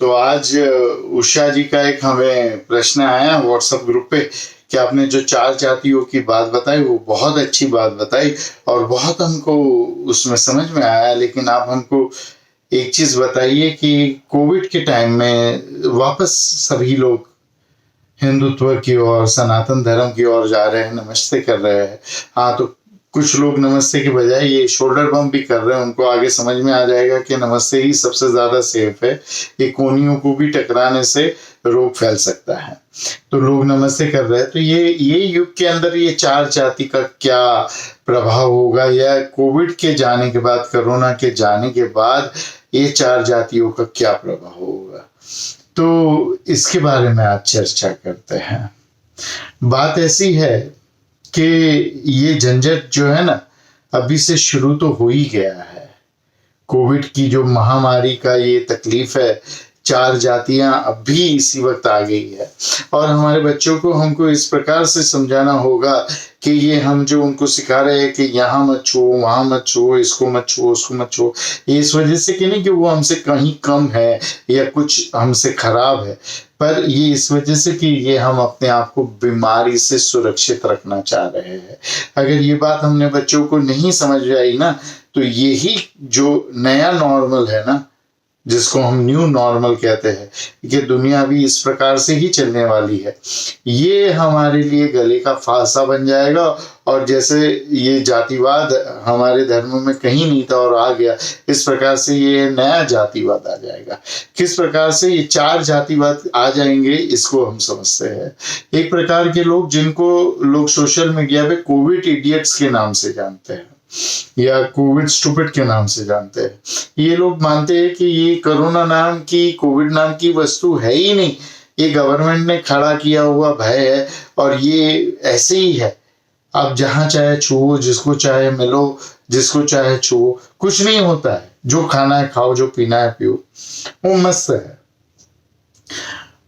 तो आज उषा जी का एक हमें प्रश्न आया व्हाट्सएप ग्रुप पे कि आपने जो 4 जातियों की बात बताई वो बहुत अच्छी बात बताई और बहुत हमको उसमें समझ में आया। लेकिन आप हमको एक चीज बताइए कि कोविड के टाइम में वापस सभी लोग हिंदुत्व की ओर, सनातन धर्म की ओर जा रहे हैं, नमस्ते कर रहे हैं। हाँ, तो कुछ लोग नमस्ते के बजाय ये शोल्डर बम्प भी कर रहे हैं। उनको आगे समझ में आ जाएगा कि नमस्ते ही सबसे ज्यादा सेफ है, ये कोनियों को भी टकराने से रोग फैल सकता है। तो लोग नमस्ते कर रहे हैं। तो ये युग के अंदर ये 4 जाति का क्या प्रभाव होगा, या कोविड के जाने के बाद, कोरोना के जाने के बाद ये 4 जातियों का क्या प्रभाव होगा, तो इसके बारे में आज चर्चा करते हैं। बात ऐसी है कि ये झंझट जो है ना, अभी से शुरू तो हो ही गया है। कोविड की जो महामारी का ये तकलीफ है, 4 जातियां अब भी इसी वक्त आ गई है। और हमारे बच्चों को हमको इस प्रकार से समझाना होगा कि ये हम जो उनको सिखा रहे हैं कि यहाँ मत छुओ, वहां मत छुओ, इसको मत छुओ, उसको मत छुओ, ये इस वजह से कि नहीं कि वो हमसे कहीं कम है या कुछ हमसे खराब है, पर ये इस वजह से कि ये हम अपने आप को बीमारी से सुरक्षित रखना चाह रहे हैं। अगर ये बात हमने बच्चों को नहीं समझ आई ना, तो यही जो नया नॉर्मल है ना, जिसको हम न्यू नॉर्मल कहते हैं, कि दुनिया भी इस प्रकार से ही चलने वाली है, ये हमारे लिए गले का फांसा बन जाएगा। और जैसे ये जातिवाद हमारे धर्म में कहीं नहीं था और आ गया, इस प्रकार से ये नया जातिवाद आ जाएगा। किस प्रकार से ये 4 जातिवाद आ जाएंगे, इसको हम समझते हैं। एक प्रकार के लोग जिनको लोग सोशल मीडिया पे कोविड इडियट्स के नाम से जानते हैं या कोविड स्टूपिड के नाम से जानते हैं, ये लोग मानते हैं कि ये कोरोना नाम की, कोविड नाम की वस्तु है ही नहीं, ये गवर्नमेंट ने खड़ा किया हुआ भय है और ये ऐसे ही है। आप जहां चाहे छुओ, जिसको चाहे मिलो, जिसको चाहे छुओ, कुछ नहीं होता है। जो खाना है खाओ, जो पीना है पियो, वो मस्त है।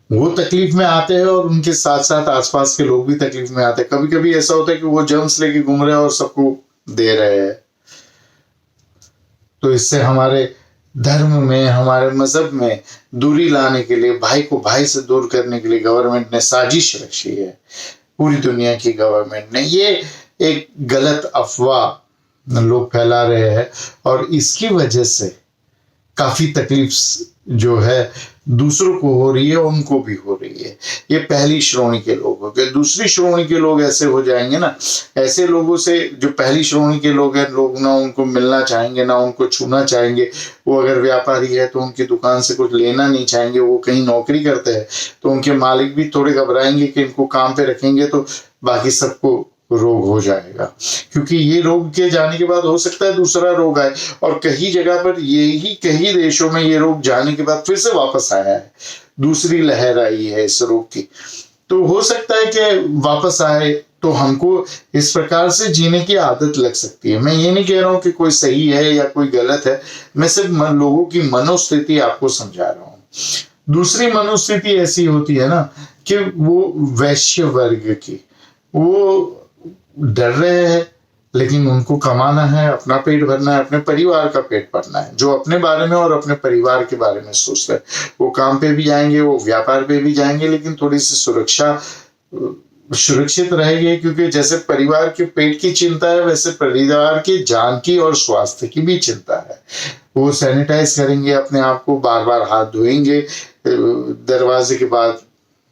वो तकलीफ में आते हैं और उनके साथ साथ आसपास के लोग भी तकलीफ में आते हैं। कभी कभी ऐसा होता है कि वो जर्म्स लेके घूम रहे हैं और सबको दे रहे हैं। तो इससे हमारे धर्म में, हमारे मजहब में दूरी लाने के लिए, भाई को भाई से दूर करने के लिए गवर्नमेंट ने साजिश रची है। पूरी दुनिया की गवर्नमेंट ने ये एक गलत अफवाह लोग फैला रहे हैं और इसकी वजह से काफी तकलीफ जो है दूसरों को हो रही है, उनको भी हो रही है। ये पहली श्रेणी के लोग हो गए। दूसरी श्रेणी के लोग ऐसे हो जाएंगे ना, ऐसे लोगों से जो पहली श्रेणी के लोग हैं, लोग ना उनको मिलना चाहेंगे, ना उनको छूना चाहेंगे। वो अगर व्यापारी है तो उनकी दुकान से कुछ लेना नहीं चाहेंगे। वो कहीं नौकरी करते हैं तो उनके मालिक भी थोड़े घबराएंगे कि इनको काम पे रखेंगे तो बाकी सबको रोग हो जाएगा, क्योंकि ये रोग के जाने के बाद हो सकता है दूसरा रोग आए। और कई जगह पर यही, कई देशों में ये रोग जाने के बाद फिर से वापस आया है, दूसरी लहर आई है इस रोग की। तो हो सकता है कि वापस आए, तो हमको इस प्रकार से जीने की आदत लग सकती है। मैं ये नहीं कह रहा हूं कि कोई सही है या कोई गलत है, मैं सिर्फ लोगों की मनोस्थिति आपको समझा रहा हूं। दूसरी मनोस्थिति ऐसी होती है ना कि वो वैश्य वर्ग की, वो डर रहे हैं लेकिन उनको कमाना है, अपना पेट भरना है, अपने परिवार का पेट भरना है। जो अपने बारे में और अपने परिवार के बारे में सोचते हैं, वो काम पे भी जाएंगे, वो व्यापार पे भी जाएंगे, लेकिन थोड़ी सी सुरक्षित रहेंगे, क्योंकि जैसे परिवार के पेट की चिंता है, वैसे परिवार की जान की और स्वास्थ्य की भी चिंता है। वो सैनिटाइज करेंगे अपने आप को, बार बार हाथ धोएंगे, दरवाजे के बाद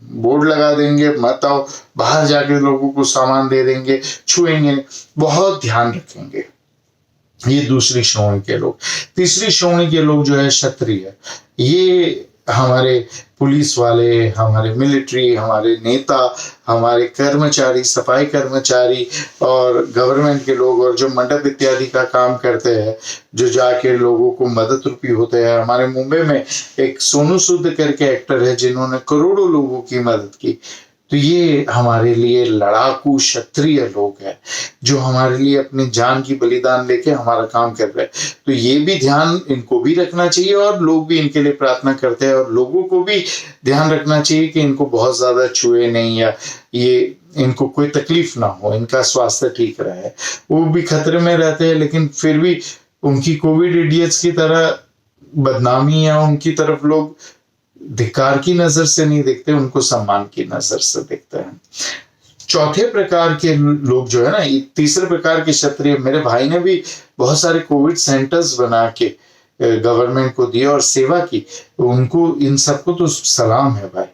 बोर्ड लगा देंगे, मत आओ, बाहर जाके लोगों को सामान दे देंगे, छुएंगे, बहुत ध्यान रखेंगे। ये दूसरी श्रेणी के लोग। तीसरी श्रेणी के लोग जो है क्षत्रिय, ये हमारे पुलिस वाले, हमारे मिलिट्री, हमारे नेता, हमारे कर्मचारी, सफाई कर्मचारी और गवर्नमेंट के लोग, और जो मंडप इत्यादि का काम करते हैं, जो जाके लोगों को मदद रूपी होते हैं। हमारे मुंबई में एक सोनू सूद करके एक्टर है जिन्होंने करोड़ों लोगों की मदद की। तो ये हमारे लिए लड़ाकू क्षत्रिय लोग हैं, जो हमारे लिए अपनी जान की बलिदान लेके हमारा काम कर रहे हैं। तो ये भी ध्यान इनको भी रखना चाहिए और लोग भी इनके लिए प्रार्थना करते हैं, और लोगों को भी ध्यान रखना चाहिए कि इनको बहुत ज्यादा छुए नहीं, या ये इनको कोई तकलीफ ना हो, इनका स्वास्थ्य ठीक रहे। वो भी खतरे में रहते हैं, लेकिन फिर भी उनकी कोविड इडियट्स की तरह बदनामी या उनकी तरफ लोग धिक्कार की नजर से नहीं देखते, उनको सम्मान की नजर से देखते हैं। चौथे प्रकार के लोग जो है ना, तीसरे प्रकार के क्षत्रिय, मेरे भाई ने भी बहुत सारे कोविड सेंटर्स बना के गवर्नमेंट को दिए और सेवा की, उनको इन सबको तो सलाम है भाई।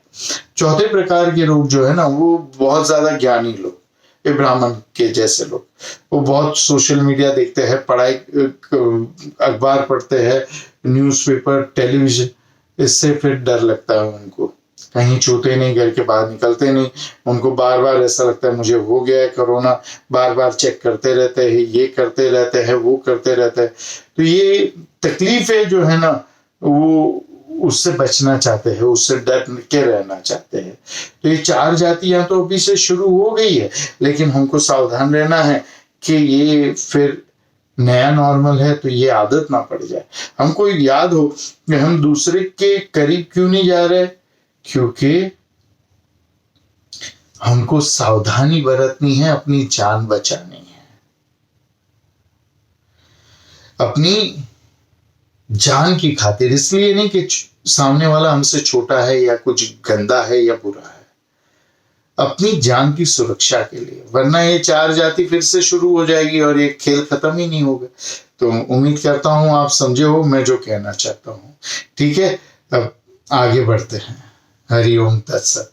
चौथे प्रकार के लोग जो है ना, वो बहुत ज्यादा ज्ञानी लोग, ये ब्राह्मण के जैसे लोग, वो बहुत सोशल मीडिया देखते हैं, पढ़ाई अखबार पढ़ते हैं, न्यूज़पेपर, टेलीविजन, इससे फिर डर लगता है उनको, कहीं छूते नहीं, घर के बाहर निकलते नहीं, उनको बार बार ऐसा लगता है मुझे हो गया है कोरोना, बार बार चेक करते रहते हैं, ये करते रहते हैं, वो करते रहते हैं। तो ये तकलीफें जो है ना, वो उससे बचना चाहते हैं, उससे डर के रहना चाहते हैं। तो ये 4 जातियां तो अभी से शुरू हो गई है, लेकिन हमको सावधान रहना है कि ये फिर नया नॉर्मल है, तो ये आदत ना पड़ जाए। हमको याद हो कि हम दूसरे के करीब क्यों नहीं जा रहे, क्योंकि हमको सावधानी बरतनी है, अपनी जान बचानी है। अपनी जान की खातिर, इसलिए नहीं कि सामने वाला हमसे छोटा है या कुछ गंदा है या बुरा है, अपनी जान की सुरक्षा के लिए, वरना ये 4 जाति फिर से शुरू हो जाएगी और ये खेल खत्म ही नहीं होगा। तो उम्मीद करता हूं आप समझे हो मैं जो कहना चाहता हूं। ठीक है, अब आगे बढ़ते हैं। हरि ओम तत्सत।